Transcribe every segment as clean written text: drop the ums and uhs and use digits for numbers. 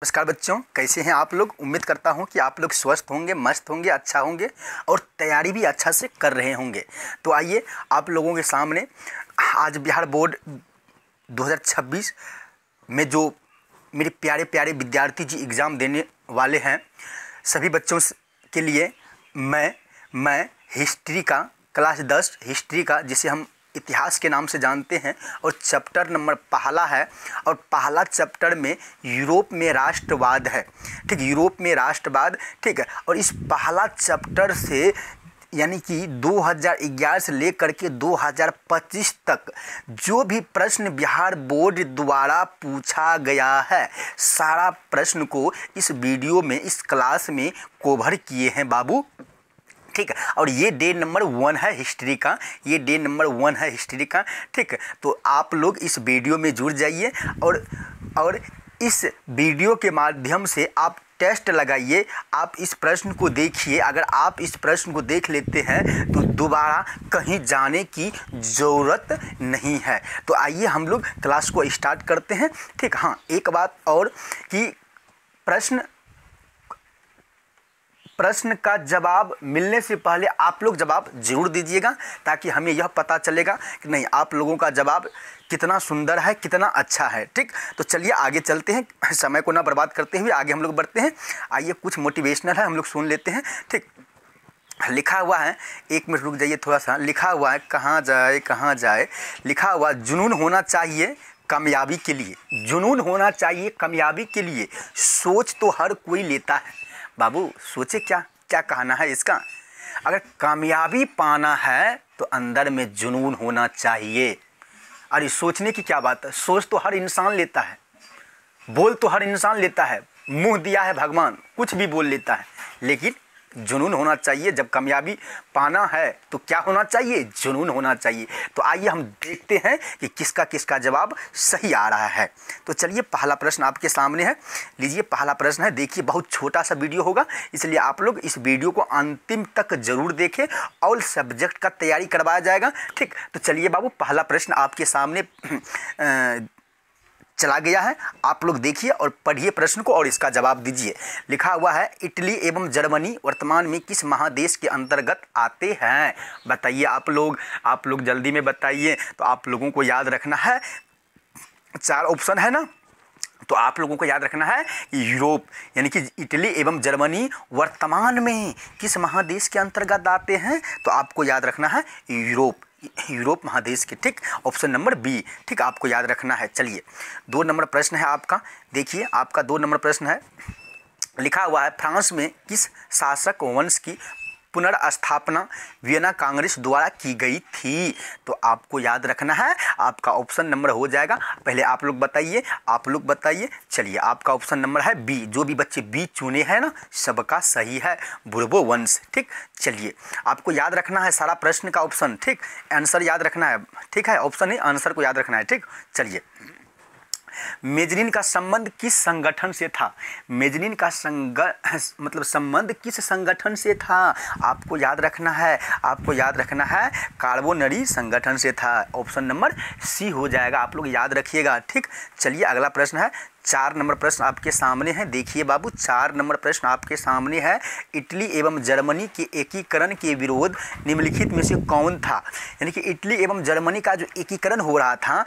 नमस्कार बच्चों, कैसे हैं आप लोग। उम्मीद करता हूं कि आप लोग स्वस्थ होंगे, मस्त होंगे, अच्छा होंगे और तैयारी भी अच्छा से कर रहे होंगे। तो आइए आप लोगों के सामने आज बिहार बोर्ड 2026 में जो मेरे प्यारे प्यारे विद्यार्थी जी एग्ज़ाम देने वाले हैं, सभी बच्चों के लिए मैं हिस्ट्री का क्लास 10 हिस्ट्री का, जिसे हम इतिहास के नाम से जानते हैं, और चैप्टर नंबर पहला है। और पहला चैप्टर में यूरोप में राष्ट्रवाद है। ठीक, यूरोप में राष्ट्रवाद। ठीक है, और इस पहला चैप्टर से यानी कि 2011 से लेकर के 2025 तक जो भी प्रश्न बिहार बोर्ड द्वारा पूछा गया है, सारा प्रश्न को इस वीडियो में, इस क्लास में कवर किए हैं बाबू। ठीक है, और ये डे नंबर 1 है हिस्ट्री का, ये डे नंबर 1 है हिस्ट्री का। ठीक है, तो आप लोग इस वीडियो में जुड़ जाइए और इस वीडियो के माध्यम से आप टेस्ट लगाइए। आप इस प्रश्न को देखिए। अगर आप इस प्रश्न को देख लेते हैं तो दोबारा कहीं जाने की ज़रूरत नहीं है। तो आइए हम लोग क्लास को स्टार्ट करते हैं। ठीक, हाँ, एक बात और कि प्रश्न का जवाब मिलने से पहले आप लोग जवाब जरूर दीजिएगा, ताकि हमें यह पता चलेगा कि नहीं, आप लोगों का जवाब कितना सुंदर है, कितना अच्छा है। ठीक, तो चलिए आगे चलते हैं, समय को ना बर्बाद करते हुए आगे हम लोग बढ़ते हैं। आइए, कुछ मोटिवेशनल है, हम लोग सुन लेते हैं। ठीक, लिखा हुआ है, एक मिनट रुक जाइए थोड़ा सा। लिखा हुआ है, कहाँ जाए, लिखा हुआ जुनून होना चाहिए कामयाबी के लिए, जुनून होना चाहिए कामयाबी के लिए, सोच तो हर कोई लेता है। बाबू सोचे, क्या कहना है इसका। अगर कामयाबी पाना है तो अंदर में जुनून होना चाहिए। अरे सोचने की क्या बात है, सोच तो हर इंसान लेता है, बोल तो हर इंसान लेता है, मुंह दिया है भगवान, कुछ भी बोल लेता है, लेकिन जुनून होना चाहिए। जब कामयाबी पाना है तो क्या होना चाहिए, जुनून होना चाहिए। तो आइए हम देखते हैं कि किसका किसका जवाब सही आ रहा है। तो चलिए, पहला प्रश्न आपके सामने है। लीजिए, पहला प्रश्न है। देखिए, बहुत छोटा सा वीडियो होगा, इसलिए आप लोग इस वीडियो को अंतिम तक जरूर देखें। ऑल सब्जेक्ट का तैयारी करवाया जाएगा। ठीक, तो चलिए बाबू, पहला प्रश्न आपके सामने चला गया है। आप लोग देखिए और पढ़िए प्रश्न को और इसका जवाब दीजिए। लिखा हुआ है, इटली एवं जर्मनी वर्तमान में किस महादेश के अंतर्गत आते हैं। बताइए आप लोग जल्दी में बताइए। तो आप लोगों को याद रखना है, 4 ऑप्शन है ना, तो आप लोगों को याद रखना है कि यूरोप यानी कि इटली एवं जर्मनी वर्तमान में किस महादेश के अंतर्गत आते हैं। तो आपको याद रखना है यूरोप महादेश के। ठीक, ऑप्शन नंबर बी। ठीक, आपको याद रखना है। चलिए, 2 नंबर प्रश्न है आपका। देखिए, आपका 2 नंबर प्रश्न है। लिखा हुआ है, फ्रांस में किस शासक वंश की पुनर्स्थापना वियना कांग्रेस द्वारा की गई थी। तो आपको याद रखना है, आपका ऑप्शन नंबर हो जाएगा। पहले आप लोग बताइए। चलिए, आपका ऑप्शन नंबर है बी। जो भी बच्चे बी चुने हैं ना, सबका सही है, बुर्बो वंश। ठीक, चलिए, आपको याद रखना है सारा प्रश्न का ऑप्शन। ठीक, आंसर याद रखना है। ठीक है, ऑप्शन नहीं, आंसर को याद रखना है। ठीक, चलिए, मेजनीन का संबंध किस संगठन से था। मेजनीन का संबंध किस संगठन से था। आपको याद रखना है कार्बोनरी संगठन से था। ऑप्शन नंबर सी हो जाएगा, आप लोग याद रखिएगा। ठीक, चलिए, अगला प्रश्न है। 4 नंबर प्रश्न आपके सामने है। देखिए बाबू, 4 नंबर प्रश्न आपके सामने है। इटली एवं जर्मनी के एकीकरण के विरोध निम्नलिखित में से कौन था। यानी कि इटली एवं जर्मनी का जो एकीकरण हो रहा था,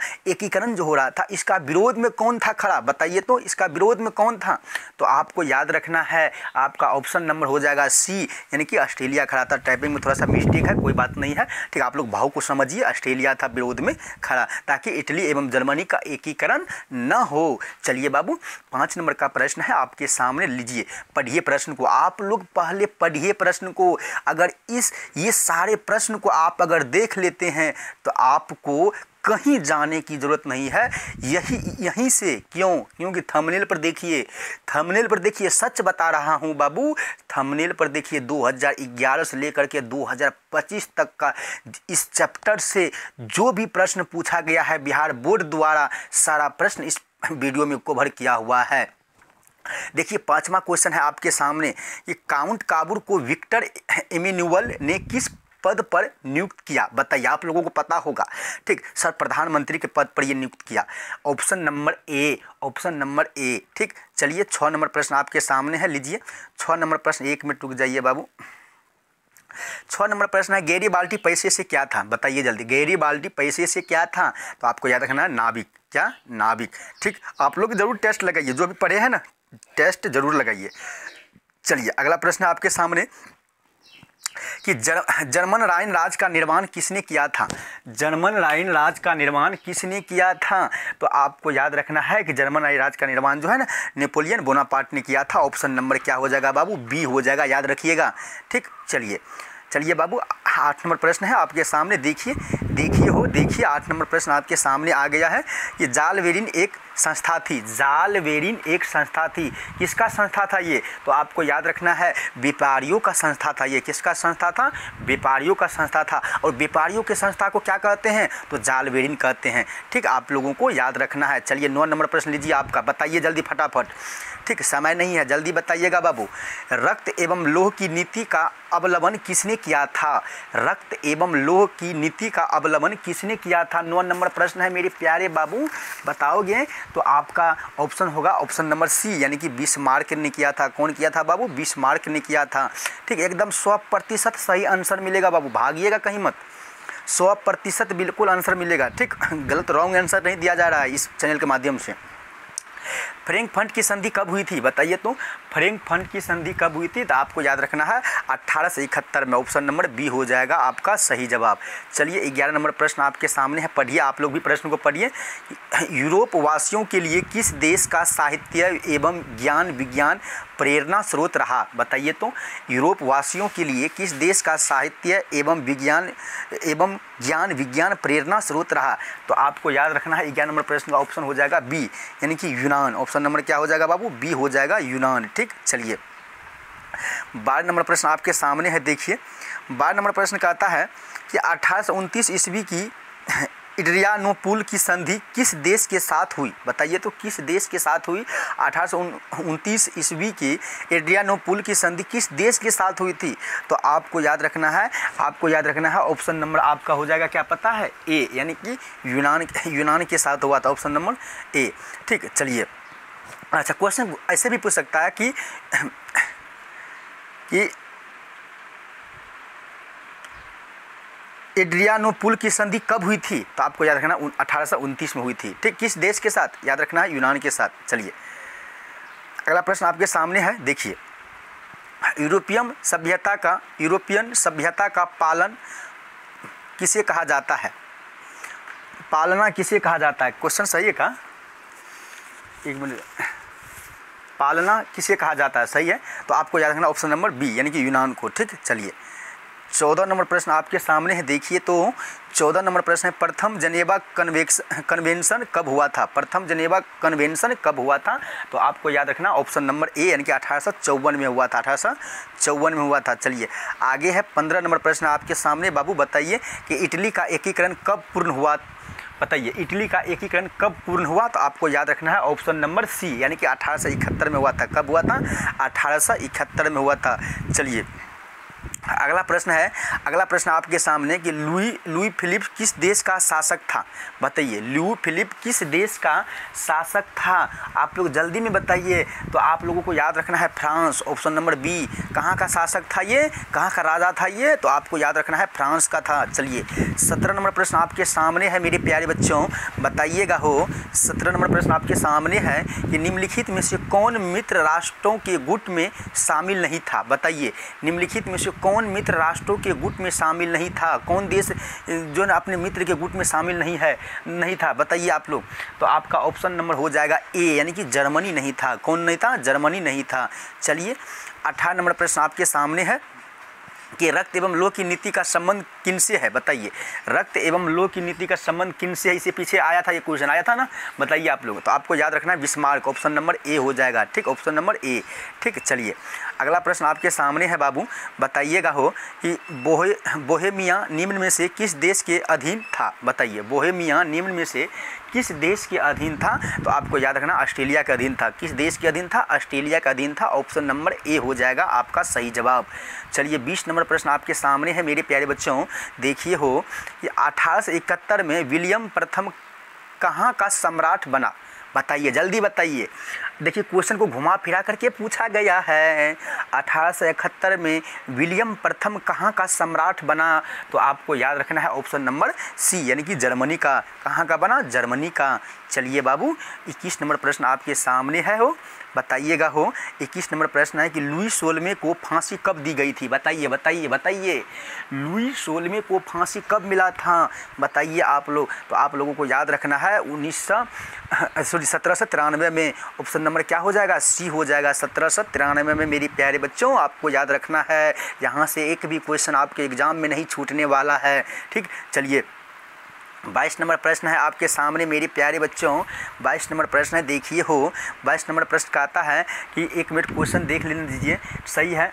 इसका विरोध में कौन था खड़ा। बताइए तो, इसका विरोध में कौन था। तो आपको याद रखना है, आपका ऑप्शन नंबर हो जाएगा सी, यानी कि ऑस्ट्रेलिया खड़ा था। टाइपिंग में थोड़ा सा मिस्टेक है, कोई बात नहीं है। ठीक, आप लोग भाव को समझिए, ऑस्ट्रेलिया था विरोध में खड़ा, ताकि इटली एवं जर्मनी का एकीकरण न हो। चलिए बाबू, 5 नंबर का प्रश्न है आपके सामने। लीजिए, पढ़िए प्रश्न को। आप लोग पहले पढ़िए प्रश्न को। अगर ये सारे प्रश्न को आप अगर देख लेते हैं तो आपको कहीं जाने की जरूरत नहीं है, यहीं से। क्योंकि थंबनेल पर देखिए, सच बता रहा हूं बाबू, थंबनेल पर देखिए, 2011 से लेकर के 2025 तक का इस चैप्टर से जो भी प्रश्न पूछा गया है बिहार बोर्ड द्वारा, सारा प्रश्न इस वीडियो में कवर किया हुआ है। देखिए, 5वां क्वेश्चन है आपके सामने कि काउंट काबूर को विक्टर इमैनुअल ने किस पद पर नियुक्त किया? बताइए, आप लोगों को पता होगा। ठीक सर, प्रधानमंत्री के पद पर ये नियुक्त किया। ऑप्शन नंबर ए, ऑप्शन नंबर ए। ठीक चलिए, 6 नंबर प्रश्न आपके सामने है, लीजिए 6 नंबर प्रश्न। 1 मिनट रुक जाइए बाबू। 6 नंबर प्रश्न है, गैरीबाल्डी पैसे से क्या था? बताइए जल्दी, गैरीबाल्डी पैसे से क्या था? तो आपको याद रखना है नाविक। क्या? नाविक। ठीक, आप लोग जरूर टेस्ट लगाइए, जो भी पढ़े हैं ना टेस्ट जरूर लगाइए। चलिए, अगला प्रश्न है आपके सामने कि जर्मन राइन राज का निर्माण किसने किया था? जर्मन राइन राज का निर्माण किसने किया था? तो आपको याद रखना है कि जर्मन राइन राज का निर्माण जो है ना, नेपोलियन बोनापार्ट ने किया था। ऑप्शन नंबर क्या हो जाएगा बाबू? बी हो जाएगा, याद रखिएगा। ठीक चलिए बाबू, 8 नंबर प्रश्न है आपके सामने। देखिए 8 नंबर प्रश्न आपके सामने आ गया है कि जालवेरिन एक संस्था थी। जालवेरिन एक संस्था थी, किसका संस्था था ये? तो आपको याद रखना है व्यापारियों का संस्था था ये। किसका संस्था था? व्यापारियों का संस्था था। और व्यापारियों के संस्था को क्या कहते हैं? तो जालवेरिन कहते हैं। ठीक, आप लोगों को याद रखना है। चलिए 9 नंबर प्रश्न लीजिए आपका, बताइए जल्दी फटाफट। ठीक, समय नहीं है, जल्दी बताइएगा बाबू। रक्त एवं लौह की नीति का अवलंबन किसने किया था? रक्त एवं लौह की नीति का अवलंबन किसने किया था? 9 नंबर प्रश्न है मेरे प्यारे बाबू, बताओगे तो आपका ऑप्शन होगा ऑप्शन नंबर सी, यानी कि बिस्मार्क ने किया था। कौन किया था बाबू? बिस्मार्क ने किया था। ठीक, एकदम 100% सही आंसर मिलेगा बाबू, भागिएगा कहीं मत। 100% बिल्कुल आंसर मिलेगा। ठीक, गलत रॉन्ग आंसर नहीं दिया जा रहा है इस चैनल के माध्यम से। फ्रैंकफर्ट की संधि कब हुई थी? बताइए तो, फ्रैंकफर्ट की संधि कब हुई थी? तो आपको याद रखना है 1871 में। ऑप्शन नंबर बी हो जाएगा आपका सही जवाब। चलिए 11 नंबर प्रश्न आपके सामने है, पढ़िए आप लोग भी प्रश्न को पढ़िए। यूरोप वासियों के लिए किस देश का साहित्य एवं ज्ञान विज्ञान प्रेरणा स्रोत रहा? बताइए तो, यूरोप वासियों के लिए किस देश का साहित्य एवं ज्ञान विज्ञान प्रेरणा स्रोत रहा? तो आपको याद रखना है 11 नंबर प्रश्न का ऑप्शन हो जाएगा बी, यानी कि यूनान। ऑप्शन नंबर क्या हो जाएगा बाबू? बी हो जाएगा, यूनान। ठीक, चलिए 12 नंबर प्रश्न आपके सामने है। देखिए 12 नंबर प्रश्न कहता है कि 1829 ईस्वी की एड्रियानोपुल की संधि किस देश के साथ हुई? बताइए तो, किस देश के साथ हुई? 1829 ईस्वी की एड्रियानोपुल की संधि किस देश के साथ हुई थी? तो आपको याद रखना है ऑप्शन नंबर आपका हो जाएगा, क्या पता है? ए, यानी कि यूनान के साथ हुआ था। ऑप्शन नंबर ए। ठीक, चलिए अच्छा, क्वेश्चन ऐसे भी पूछ सकता है कि एड्रियानोपुल की संधि कब हुई थी? तो आपको याद रखना 1829 में हुई थी। ठीक, किस देश के साथ? याद रखना है यूनान के साथ। चलिए अगला प्रश्न आपके सामने है, देखिए यूरोपियन सभ्यता का पालन किसे कहा जाता है? पालना किसे कहा जाता है? क्वेश्चन सही है का? एक मिनट, पालना किसे कहा जाता है? सही है, तो आपको याद रखना ऑप्शन नंबर बी, यानी कि यूनान को। ठीक, चलिए 14 नंबर प्रश्न आपके सामने है। देखिए तो 14 नंबर प्रश्न है, प्रथम जनेवा कन्वेंशन कब हुआ था? प्रथम जनेवा कन्वेंशन कब हुआ था? तो आपको याद रखना ऑप्शन नंबर ए, यानी कि 1854 में हुआ था। 1854 में हुआ था। चलिए आगे है 15 नंबर प्रश्न आपके सामने बाबू, बताइए कि इटली का एकीकरण कब पूर्ण हुआ? बताइए इटली का एकीकरण कब पूर्ण हुआ? तो आपको याद रखना है ऑप्शन नंबर सी, यानी कि 1871 में हुआ था। कब हुआ था? 1871 में हुआ था। चलिए अगला प्रश्न आपके सामने कि लुई फिलिप किस देश का शासक था? बताइए लुई फिलिप किस देश का शासक था? आप लोग जल्दी में बताइए। तो आप लोगों को याद रखना है फ्रांस। Option number B. कहाँ का शासक था ये? कहाँ का राजा था ये? तो आपको याद रखना है फ्रांस का था। चलिए 17 नंबर प्रश्न आपके सामने है मेरे प्यारे बच्चों, बताइएगा हो। 17 नंबर प्रश्न आपके सामने है कि निम्नलिखित में से कौन मित्र राष्ट्रों के गुट में शामिल नहीं था? बताइए निम्नलिखित में से कौन मित्र राष्ट्रों के गुट में शामिल नहीं था? कौन देश जो ना अपने मित्र के गुट में शामिल नहीं था? बताइए आप लोग। तो आपका ऑप्शन नंबर हो जाएगा ए, यानी कि जर्मनी नहीं था। कौन नहीं था? जर्मनी नहीं था। चलिए 18 नंबर प्रश्न आपके सामने है कि रक्त एवं लौह की नीति का संबंध किनसे है? बताइए रक्त एवं लौह की नीति का संबंध किनसे है? इससे पीछे आया था, ये क्वेश्चन आया था ना, बताइए आप लोग। तो आपको याद रखना है बिस्मार्क। ऑप्शन नंबर ए हो जाएगा। ठीक, ऑप्शन नंबर ए। ठीक, चलिए अगला प्रश्न आपके सामने है बाबू, बताइएगा हो कि बोहेमिया निम्न में से किस देश के अधीन था? बताइए बोहेमिया निम्न में से किस देश के अधीन था? तो आपको याद रखना ऑस्ट्रेलिया के अधीन था। किस देश के अधीन था? ऑस्ट्रेलिया के अधीन था। ऑप्शन नंबर ए हो जाएगा आपका सही जवाब। चलिए 20 नंबर प्रश्न आपके सामने है मेरे प्यारे बच्चों। देखिए हो कि 1871 में विलियम प्रथम कहाँ का सम्राट बना? बताइए, जल्दी बताइए। देखिए क्वेश्चन को घुमा फिरा करके पूछा गया है। 1871 में विलियम प्रथम कहाँ का सम्राट बना? तो आपको याद रखना है ऑप्शन नंबर सी, यानी कि जर्मनी का। कहाँ का बना? जर्मनी का। चलिए बाबू 21 नंबर प्रश्न आपके सामने है हो, बताइएगा हो। 21 नंबर प्रश्न है कि लुई 16वें को फांसी कब दी गई थी? बताइए बताइए बताइए, लुई 16वें को फांसी कब मिला था? बताइए आप लोग। तो आप लोगों को याद रखना है 1793 में। ऑप्शन नंबर क्या हो जाएगा? सी हो जाएगा। 1793 में मेरी प्यारे बच्चों आपको याद रखना है। यहाँ से एक भी क्वेश्चन आपके एग्जाम में नहीं छूटने वाला है, ठीक। चलिए 22 नंबर प्रश्न है आपके सामने मेरे प्यारे बच्चों। 22 नंबर प्रश्न है, देखिए हो। 22 नंबर प्रश्न कहता है कि एक मिनट क्वेश्चन देख लेने दीजिए, सही है।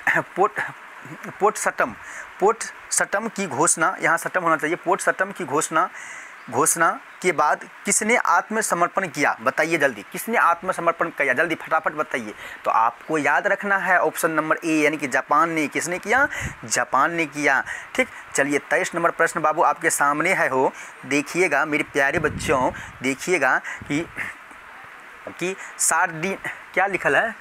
पोटसटम की घोषणा, यहाँ सटम होना चाहिए। पोटसटम की घोषणा के बाद किसने आत्मसमर्पण किया? बताइए जल्दी, किसने आत्मसमर्पण किया? जल्दी फटाफट बताइए। तो आपको याद रखना है ऑप्शन नंबर ए, यानी कि जापान ने। किसने किया? जापान ने किया, ठीक। चलिए 23 नंबर प्रश्न बाबू आपके सामने है हो। देखिएगा मेरे प्यारे बच्चों, देखिएगा कि क्या लिखल है?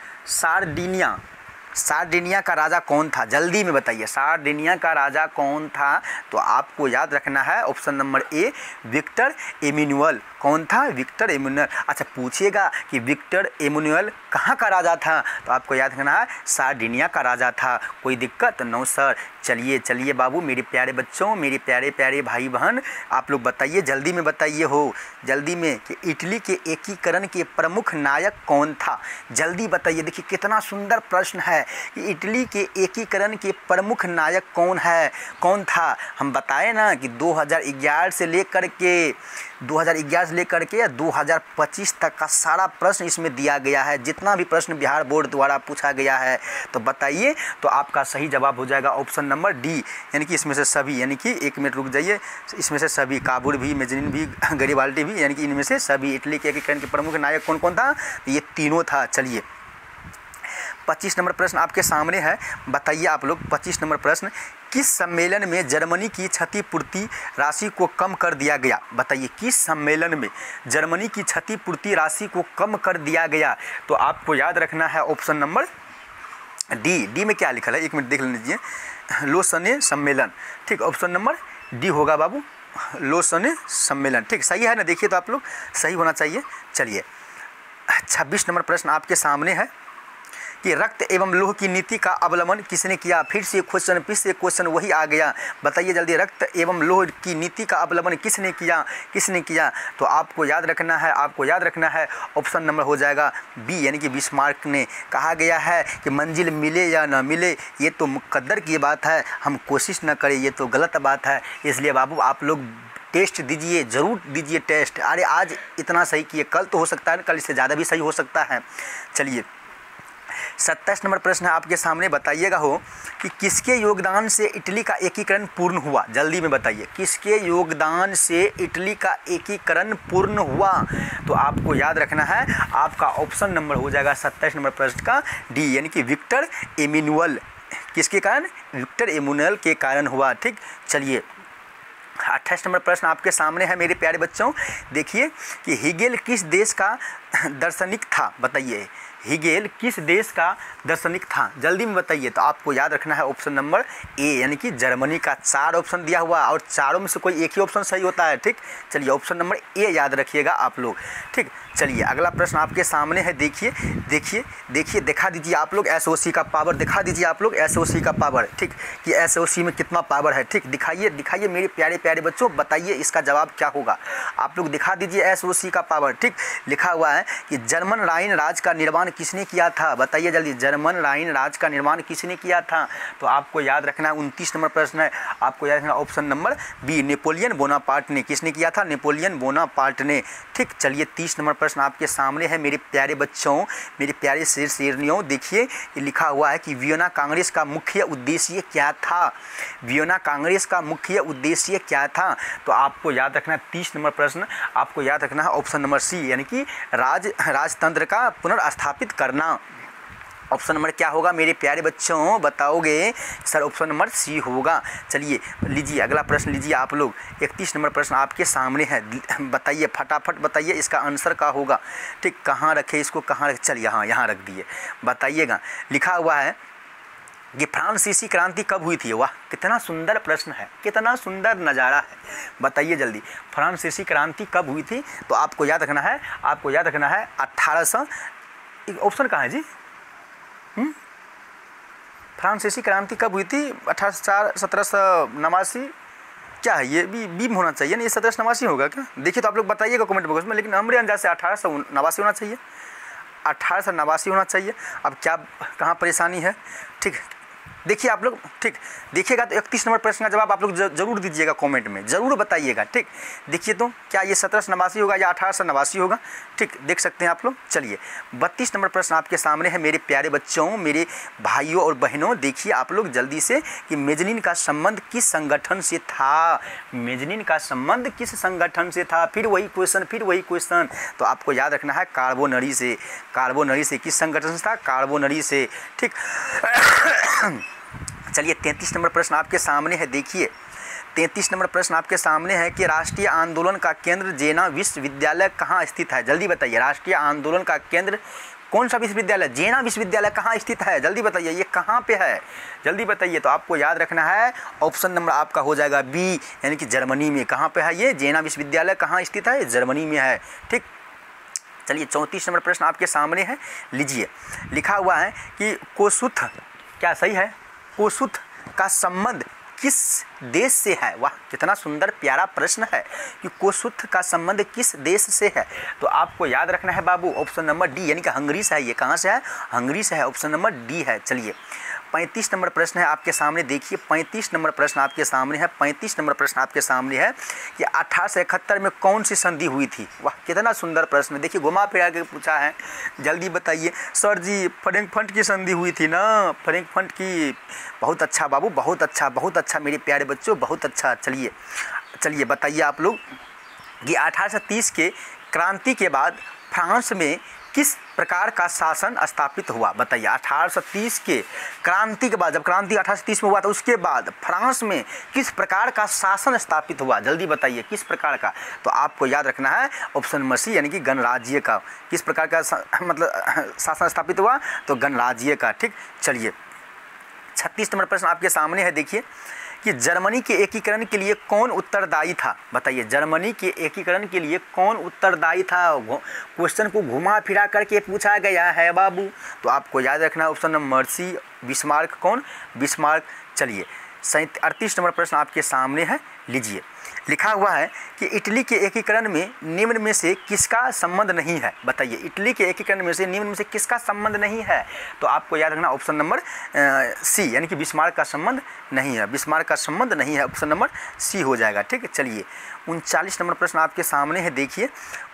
सार्डिनिया का राजा कौन था? जल्दी में बताइए, सार्डिनिया का राजा कौन था? तो आपको याद रखना है option number A, Victor Emmanuel. कौन था? Victor Emmanuel. अच्छा पूछिएगा कि विक्टर एमेनुअल कहाँ का राजा था? तो आपको याद रखना है सार्डिनिया का राजा था। कोई दिक्कत? No sir. चलिए बाबू मेरे प्यारे बच्चों, मेरे प्यारे प्यारे भाई बहन, आप लोग बताइए, जल्दी में बताइए हो, जल्दी में, कि इटली के एकीकरण के प्रमुख नायक कौन था? जल्दी बताइए। देखिए कितना सुंदर प्रश्न है कि इटली के एकीकरण के प्रमुख नायक कौन है, कौन था? हम बताए ना कि 2011 से लेकर के 2025 तक का सारा प्रश्न इसमें दिया गया है, जितना भी प्रश्न बिहार बोर्ड द्वारा पूछा गया है। तो बताइए, तो आपका सही जवाब हो जाएगा ऑप्शन नंबर डी, यानी कि इसमें से सभी, यानी कि एक मिनट रुक जाइए, इसमें से सभी, काबुल भी, मेजरिन भी, गरीबाल्टी भी, यानी कि इनमें से सभी। इटली के एकीकरण के प्रमुख नायक कौन कौन था? ये तीनों था। चलिए 25 नंबर प्रश्न आपके सामने है, बताइए आप लोग। 25 नंबर प्रश्न, किस सम्मेलन में जर्मनी की क्षतिपूर्ति राशि को कम कर दिया गया? बताइए किस सम्मेलन में जर्मनी की क्षतिपूर्ति राशि को कम कर दिया गया? तो आपको याद रखना है ऑप्शन नंबर डी में क्या लिखा है? एक मिनट देख लीजिए, लोसने सम्मेलन, ठीक। ऑप्शन नंबर डी होगा बाबू, लोसने सम्मेलन, ठीक। सही है ना? देखिए तो आप लोग सही होना चाहिए। चलिए 26 नंबर प्रश्न आपके सामने है कि रक्त एवं लोह की नीति का अवलंबन किसने किया? फिर से क्वेश्चन वही आ गया। बताइए जल्दी, रक्त एवं लोह की नीति का अवलंबन किसने किया? तो आपको याद रखना है ऑप्शन नंबर हो जाएगा बी, यानी कि बिस्मार्क ने। कहा गया है कि मंजिल मिले या ना मिले ये तो मुकद्दर की बात है, हम कोशिश न करें ये तो गलत बात है। इसलिए बाबू आप लोग टेस्ट दीजिए, ज़रूर दीजिए टेस्ट। अरे आज इतना सही किए, कल तो हो सकता है, कल इससे ज़्यादा भी सही हो सकता है। चलिए 27 नंबर प्रश्न है आपके सामने, बताइएगा हो कि किसके योगदान से इटली का एकीकरण पूर्ण हुआ? जल्दी में बताइए, किसके योगदान से इटली का एकीकरण पूर्ण हुआ? तो आपको याद रखना है, आपका ऑप्शन नंबर हो जाएगा 27 नंबर प्रश्न का डी, यानी कि विक्टर एमेनुअल। किसके कारण? विक्टर एमेनुअल के कारण हुआ, ठीक। चलिए 28 नंबर प्रश्न आपके सामने है मेरे प्यारे बच्चों। देखिए कि हेगेल किस देश का दार्शनिक था? बताइए हेगेल किस देश का दार्शनिक था? जल्दी में बताइए। तो आपको याद रखना है ऑप्शन नंबर ए, यानी कि जर्मनी का। 4 ऑप्शन दिया हुआ और चारों में से कोई एक ही ऑप्शन सही होता है, ठीक। चलिए ऑप्शन नंबर ए याद रखिएगा आप लोग, ठीक। चलिए अगला प्रश्न आपके सामने है, देखिए दिखा दीजिए आप लोग एसओसी का पावर, दिखा दीजिए आप लोग एसओसी का पावर, ठीक, कि एसओसी में कितना पावर है, ठीक। दिखाइए मेरे प्यारे प्यारे बच्चों, बताइए इसका जवाब क्या होगा। आप लोग दिखा दीजिए एसओसी का पावर, ठीक। लिखा हुआ है कि जर्मन राइन राज का निर्माण किसने किया था? बताइए जल्दी, जर्मन राइन राज का निर्माण किसने किया था? तो आपको याद रखना है 29 नंबर प्रश्न है, आपको याद रखना option number B, Napoleon Bonaparte ने। किसने किया था? नेपोलियन बोनापार्ट ने, ठीक। चलिए 30 नंबर प्रश्न आपके सामने है मेरे प्यारे बच्चों, मेरे प्यारे शेर शेरनियों। देखिए ये लिखा हुआ है कि वियना कांग्रेस का मुख्य उद्देश्य क्या था। वियना कांग्रेस का मुख्य उद्देश्य क्या था? तो आपको याद रखना है 30 नंबर प्रश्न आपको याद रखना है ऑप्शन नंबर सी, यानी कि राजतंत्र का पुनर्स्थापित करना। ऑप्शन नंबर क्या होगा मेरे प्यारे बच्चों, बताओगे? सर ऑप्शन नंबर सी होगा। चलिए लीजिए अगला प्रश्न लीजिए आप लोग। 31 नंबर प्रश्न आपके सामने है, बताइए फटाफट बताइए इसका आंसर क्या होगा। ठीक, कहाँ रखे इसको, कहाँ रखे? चलिए यहाँ रख दिए, बताइएगा। लिखा हुआ है कि फ्रांसीसी क्रांति कब हुई थी? वाह कितना सुंदर प्रश्न है, कितना सुंदर नज़ारा है, बताइए जल्दी। फ्रांसीसी क्रांति कब हुई थी? तो आपको याद रखना है, 1800। ऑप्शन कहाँ है जी? फ्रांसीसी क्रांति कब हुई थी? 1789। क्या है ये? बी होना चाहिए ना, ये 1789 होगा क्या? देखिए तो आप लोग बताइएगा कमेंट बॉक्स में, लेकिन हमारे अंदाज से 1889 होना चाहिए, 1889 होना चाहिए। अब क्या कहाँ परेशानी है? ठीक, देखिए आप लोग, ठीक देखिएगा तो 31 नंबर प्रश्न का जवाब आप लोग जरूर दीजिएगा कमेंट में, ज़रूर बताइएगा। ठीक, देखिए तो क्या ये 1789 होगा या 1889 होगा? ठीक, देख सकते हैं आप लोग। चलिए 32 नंबर प्रश्न आपके सामने है मेरे प्यारे बच्चों, मेरे भाइयों और बहनों। देखिए आप लोग जल्दी से कि मेजनीन का संबंध किस संगठन से था? मेजनीन का संबंध किस संगठन से था? फिर वही क्वेश्चन। तो आपको याद रखना है कार्बोनरी से। कार्बोनरी से किस संगठन से था? कार्बोनरी से। ठीक चलिए 33 नंबर प्रश्न आपके सामने है। देखिए 33 नंबर प्रश्न आपके सामने है कि राष्ट्रीय आंदोलन का केंद्र जेना विश्वविद्यालय कहाँ स्थित है? जल्दी बताइए, राष्ट्रीय आंदोलन का केंद्र कौन सा विश्वविद्यालय? जेना विश्वविद्यालय कहाँ स्थित है? जल्दी बताइए, ये कहाँ पे है? जल्दी बताइए। तो आपको याद रखना है ऑप्शन नंबर आपका हो जाएगा बी, यानी कि जर्मनी में। कहाँ पे है ये जेना विश्वविद्यालय, कहाँ स्थित है? जर्मनी में है। ठीक, चलिए 34 नंबर प्रश्न आपके सामने है, लीजिए। लिखा हुआ है कि कोसुथ, क्या सही है? कोसुथ का संबंध किस देश से है? वाह कितना सुंदर प्यारा प्रश्न है कि कोसुथ का संबंध किस देश से है? तो आपको याद रखना है बाबू ऑप्शन नंबर डी, यानी कि हंगरी से है। ये कहाँ से है? हंगरी से है। ऑप्शन नंबर डी है। चलिए 35 नंबर प्रश्न है आपके सामने। देखिए 35 नंबर प्रश्न आपके सामने है। 35 नंबर प्रश्न आपके सामने है कि 1871 में कौन सी संधि हुई थी? वाह कितना सुंदर प्रश्न। देखिए घुमा फिरा के पूछा है, जल्दी बताइए। सर जी फ्रैंकफर्ट की संधि हुई थी ना, फ्रैंकफर्ट की। बहुत अच्छा बाबू, बहुत अच्छा मेरे प्यारे बच्चों, बहुत अच्छा। चलिए बताइए आप लोग कि 1830 के क्रांति के बाद फ्रांस में किस प्रकार का शासन स्थापित हुआ? बताइए 1830 के क्रांति के बाद, जब क्रांति 1830 में हुआ था उसके बाद फ्रांस में किस प्रकार का शासन स्थापित हुआ? जल्दी बताइए किस प्रकार का। तो आपको याद रखना है ऑप्शन नंबर सी, यानी कि गणराज्य का। किस प्रकार का मतलब शासन स्थापित हुआ? तो गणराज्य का। ठीक, चलिए 36 नंबर प्रश्न आपके सामने है। देखिए कि जर्मनी के एकीकरण के लिए कौन उत्तरदायी था? बताइए जर्मनी के एकीकरण के लिए कौन उत्तरदायी था? क्वेश्चन को घुमा फिरा करके पूछा गया है बाबू। तो आपको याद रखना है ऑप्शन नंबर सी, बिस्मार्क। कौन? बिस्मार्क। चलिए 38 नंबर प्रश्न आपके सामने है, लीजिए। लिखा हुआ है कि इटली के एकीकरण में निम्न में से किसका संबंध नहीं है? बताइए इटली के एकीकरण में से निम्न में से किसका संबंध नहीं है? तो आपको याद रखना ऑप्शन नंबर सी, यानी कि बिस्मार्क का संबंध नहीं है। बिस्मार्क का संबंध नहीं है, ऑप्शन नंबर सी हो जाएगा। ठीक है, चलिए 39 नंबर प्रश्न आपके सामने है। देखिए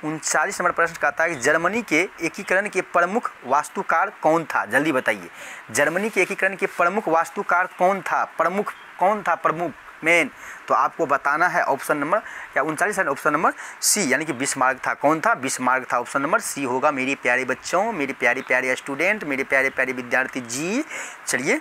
39 नंबर प्रश्न कहता है कि जर्मनी के एकीकरण के प्रमुख वास्तुकार कौन था? जल्दी बताइए जर्मनी के एकीकरण के प्रमुख वास्तुकार कौन था? प्रमुख कौन था? प्रमुख मेन। तो आपको बताना है ऑप्शन नंबर क्या 39 है? ऑप्शन नंबर सी, यानी कि बिस्मार्क था। कौन था? बिस्मार्क था। ऑप्शन नंबर सी होगा मेरे प्यारे बच्चों, मेरे प्यारे प्यारे स्टूडेंट, मेरे प्यारे प्यारे विद्यार्थी जी। चलिए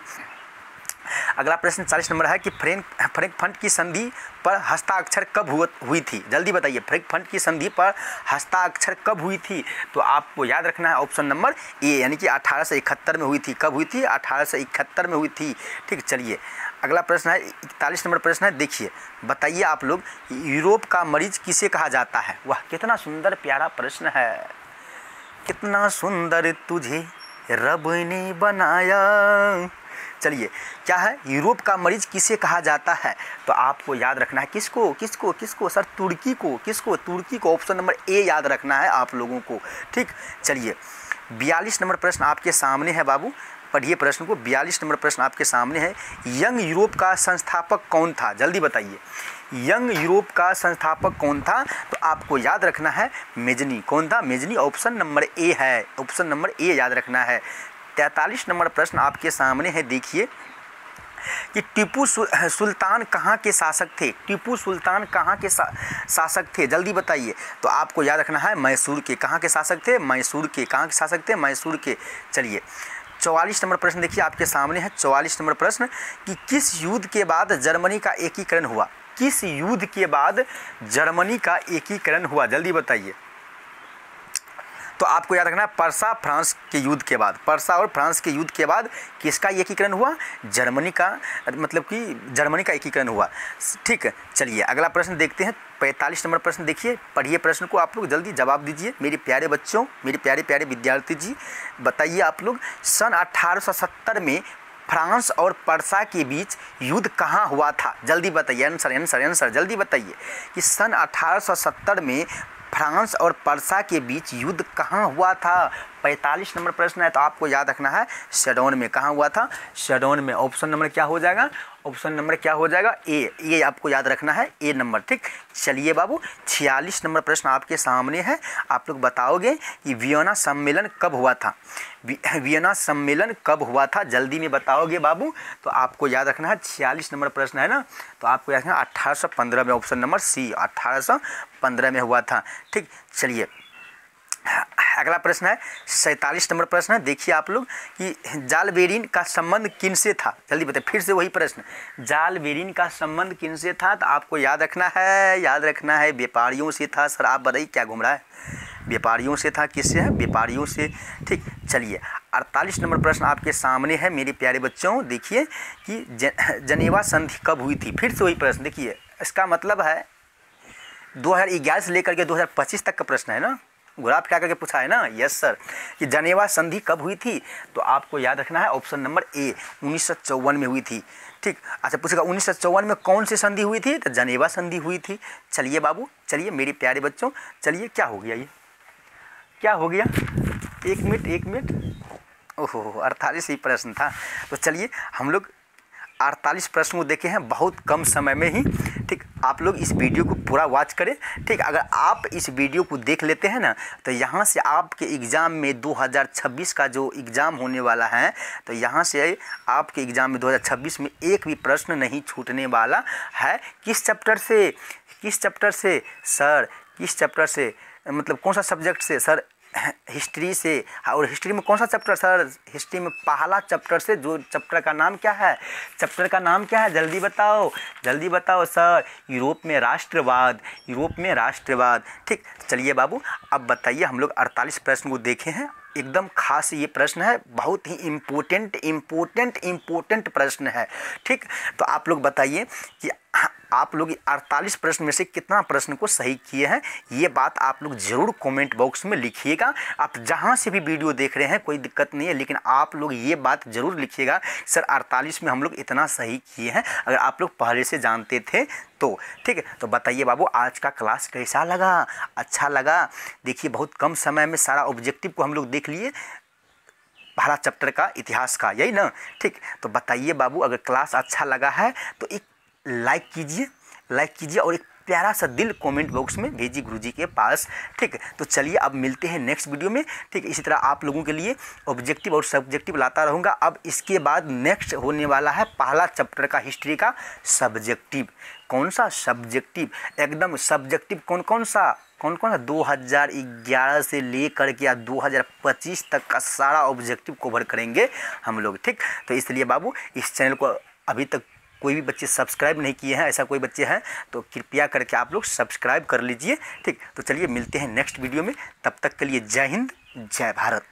अगला प्रश्न 40 नंबर है कि फ्रैंकफर्ट की संधि पर हस्ताक्षर कब हुई थी? जल्दी बताइए फ्रैंकफर्ट की संधि पर हस्ताक्षर कब हुई थी? तो आपको याद रखना है ऑप्शन नंबर ए, यानी कि 1871 में हुई थी। कब हुई थी? 1871 में हुई थी। ठीक, चलिए अगला प्रश्न है 41 नंबर प्रश्न है। देखिए बताइए आप लोग यूरोप का मरीज किसे कहा जाता है? वाह कितना सुंदर प्यारा प्रश्न है। कितना सुंदर तुझे रब ने बनाया। चलिए क्या है? यूरोप का मरीज किसे कहा जाता है? तो आपको याद रखना है किसको किसको किसको? सर तुर्की को। किसको? तुर्की को। ऑप्शन नंबर ए याद रखना है आप लोगों को। ठीक, चलिए 42 नंबर प्रश्न आपके सामने है बाबू, पढ़िए प्रश्न को। 42 नंबर प्रश्न आपके सामने है, यंग यूरोप का संस्थापक कौन था? जल्दी बताइए यंग यूरोप का संस्थापक कौन था? तो आपको याद रखना है मेजनी। कौन था? मेजनी। ऑप्शन नंबर ए है, ऑप्शन नंबर ए याद रखना है। 43 नंबर प्रश्न आपके सामने है, देखिए कि टीपू सुल्तान कहाँ के शासक थे? टीपू सुल्तान कहाँ के शासक थे? जल्दी बताइए। तो आपको याद रखना है मैसूर के। कहाँ के शासक थे? मैसूर के। कहाँ के शासक थे? मैसूर के। चलिए 44 नंबर प्रश्न देखिए आपके सामने है। 44 नंबर प्रश्न कि किस युद्ध के बाद जर्मनी का एकीकरण हुआ? किस युद्ध के बाद जर्मनी का एकीकरण हुआ? जल्दी बताइए। तो आपको याद रखना है परसा फ्रांस के युद्ध के बाद। परसा और फ्रांस के युद्ध के बाद किसका एकीकरण हुआ? जर्मनी का, मतलब कि जर्मनी का एकीकरण हुआ। ठीक है, चलिए अगला प्रश्न देखते हैं। 45 नंबर प्रश्न देखिए, पढ़िए प्रश्न को, आप लोग जल्दी जवाब दीजिए मेरे प्यारे बच्चों, मेरे प्यारे प्यारे विद्यार्थी जी। बताइए आप लोग, सन 1870 में फ्रांस और परसा के बीच युद्ध कहाँ हुआ था? जल्दी बताइए, आंसर आंसर आंसर जल्दी बताइए कि सन 1870 में फ्रांस और परसा के बीच युद्ध कहाँ हुआ था? 45 नंबर प्रश्न है, तो आपको याद रखना है सेडोन में। कहाँ हुआ था? सेडोन में। ऑप्शन नंबर क्या हो जाएगा? ऑप्शन नंबर क्या हो जाएगा? ए। ये आपको याद रखना है, ए नंबर। ठीक, चलिए बाबू 46 नंबर प्रश्न आपके सामने है। आप लोग बताओगे कि वियना सम्मेलन कब हुआ था? वियना सम्मेलन कब हुआ था? जल्दी में बताओगे बाबू। तो आपको याद रखना है 46 नंबर प्रश्न है ना, तो आपको याद रखना 1815 में। ऑप्शन नंबर सी, 1815 में हुआ था। ठीक, चलिए अगला प्रश्न है 47 नंबर प्रश्न है। देखिए आप लोग कि जालबेरिन का संबंध किनसे था? जल्दी बताइए, फिर से वही प्रश्न, जालबेरिन का संबंध किनसे था? तो आपको याद रखना है, याद रखना है व्यापारियों से था। सर आप बताइए क्या घूम रहा है? व्यापारियों से था। किससे है? व्यापारियों से। ठीक, चलिए 48 नंबर प्रश्न आपके सामने है मेरे प्यारे बच्चों। देखिए कि जनेवा संधि कब हुई थी? फिर से वही प्रश्न। देखिए इसका मतलब है 2011 से लेकर के 2025 तक का प्रश्न है ना, ग्राफ क्या करके पूछा है ना। यस सर, कि जनेवा संधि कब हुई थी? तो आपको याद रखना है ऑप्शन नंबर ए, 1954 में हुई थी। ठीक, अच्छा पूछेगा 1954 में कौन सी संधि हुई थी? तो जनेवा संधि हुई थी। चलिए बाबू, चलिए मेरे प्यारे बच्चों, चलिए क्या हो गया? ये क्या हो गया? एक मिनट। ओहो 48 ही प्रश्न था। तो चलिए हम लोग 48 प्रश्न को देखे हैं बहुत कम समय में ही। ठीक, आप लोग इस वीडियो को पूरा वॉच करें। ठीक, अगर आप इस वीडियो को देख लेते हैं ना, तो यहाँ से आपके एग्ज़ाम में 2026 का जो एग्ज़ाम होने वाला है, तो यहाँ से आपके एग्ज़ाम में 2026 में एक भी प्रश्न नहीं छूटने वाला है। किस चैप्टर से? किस चैप्टर से सर? किस चैप्टर से? मतलब कौन सा सब्जेक्ट से सर? हिस्ट्री से। और हिस्ट्री में कौन सा चैप्टर सर? हिस्ट्री में पहला चैप्टर से। जो चैप्टर का नाम क्या है? चैप्टर का नाम क्या है? जल्दी बताओ, जल्दी बताओ सर। यूरोप में राष्ट्रवाद, यूरोप में राष्ट्रवाद। ठीक, चलिए बाबू अब बताइए, हम लोग 48 प्रश्न को देखे हैं। एकदम खास ये प्रश्न है, बहुत ही इम्पोर्टेंट प्रश्न है। ठीक, तो आप लोग बताइए कि आप लोग 48 प्रश्न में से कितना प्रश्न को सही किए हैं? ये बात आप लोग ज़रूर कमेंट बॉक्स में लिखिएगा। आप जहाँ से भी वीडियो देख रहे हैं कोई दिक्कत नहीं है, लेकिन आप लोग ये बात ज़रूर लिखिएगा सर 48 में हम लोग इतना सही किए हैं, अगर आप लोग पहले से जानते थे तो। ठीक है, तो बताइए बाबू आज का क्लास कैसा लगा? अच्छा लगा? देखिए बहुत कम समय में सारा ऑब्जेक्टिव को हम लोग देख लिए, पहला चैप्टर का इतिहास का, यही ना। ठीक, तो बताइए बाबू अगर क्लास अच्छा लगा है तो एक लाइक कीजिए और एक प्यारा सा दिल कमेंट बॉक्स में भेजिए गुरुजी के पास। ठीक, तो चलिए अब मिलते हैं नेक्स्ट वीडियो में। ठीक, इसी तरह आप लोगों के लिए ऑब्जेक्टिव और सब्जेक्टिव लाता रहूँगा। अब इसके बाद नेक्स्ट होने वाला है पहला चैप्टर का हिस्ट्री का सब्जेक्टिव। कौन सा सब्जेक्टिव? एकदम सब्जेक्टिव कौन सा 2011 से लेकर के 2025 तक का सारा ऑब्जेक्टिव कवर करेंगे हम लोग। ठीक, तो इसलिए बाबू इस चैनल को अभी तक कोई भी बच्चे सब्सक्राइब नहीं किए हैं, ऐसा कोई बच्चे हैं तो कृपया करके आप लोग सब्सक्राइब कर लीजिए। ठीक, तो चलिए मिलते हैं नेक्स्ट वीडियो में, तब तक के लिए जय हिंद, जय भारत।